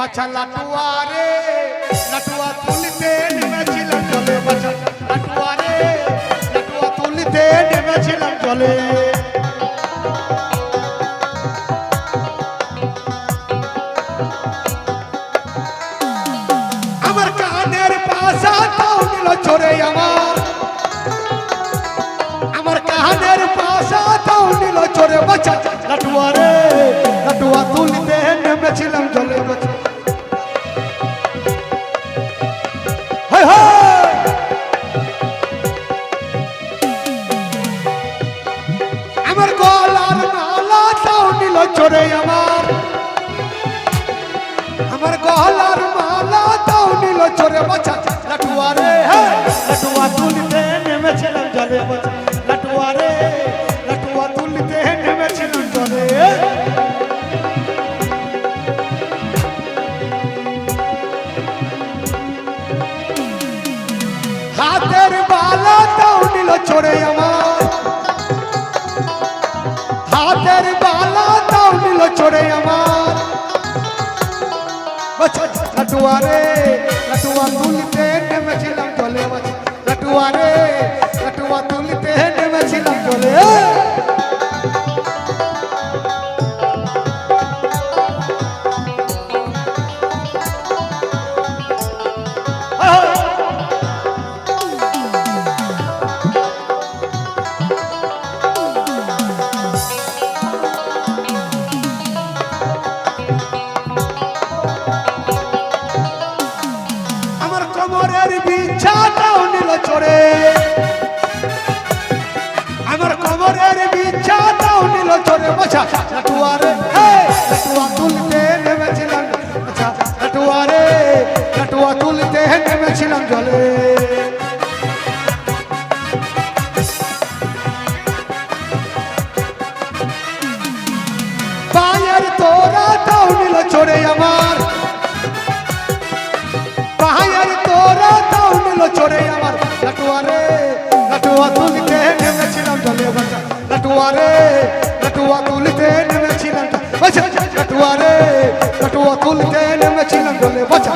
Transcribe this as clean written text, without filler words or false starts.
বাছা লাটুয়া রে লাটুয়া তুলতে নেমেছিলাম জলে বাছা লাটুয়া রে লাটুয়া তুলতে নেমেছিলাম জলে আমার কানের পাশা তাও নিল চোরে আমার কানের পাশা তাও নিল চোরে বাছা লাটুয়া রে লাটুয়া তুলতে নেমেছিলাম জলে বাছা আমার গলার মালা তাও নিল চোরে আমার গলার মালা তাও নিল চোরে বাছা লাটুয়া রে লাটুয়া তুলতে নেমেছিলাম জলে বাছা লাটুয়া রে লাটুয়া তুলতে নেমেছিলাম জলে হাতের বালা তাও নিল চোরে হাতের বালা তাও নিল চোরে লাটুয়া রে লাটুয়া তুলতে নেমেছিলাম জলে লাটুয়া রে লাটুয়া তুলতে নেমেছিলাম জলে কোমরের বিছাটাও নিল চোরে আমার কোমরের বিছাটাও নিল চোরে বাছা লাটুয়া রে লাটুয়া তুলতে নেমেছিলাম আচ্ছা লাটুয়া রে লাটুয়া তুলতে নেমেছিলাম জলে পায়ের তোরা তাও নিল চোরে আমার পায়ের তোরা তাও নিল চোরে আমার লাটুয়া রে লাটুয়া তুলতে নেমেছিলাম জলে বাছা লাটুয়া রে লাটুয়া তুলতে নেমেছিলাম বাছা লাটুয়া রে লাটুয়া তুলতে নেমেছিলাম জলে বাছা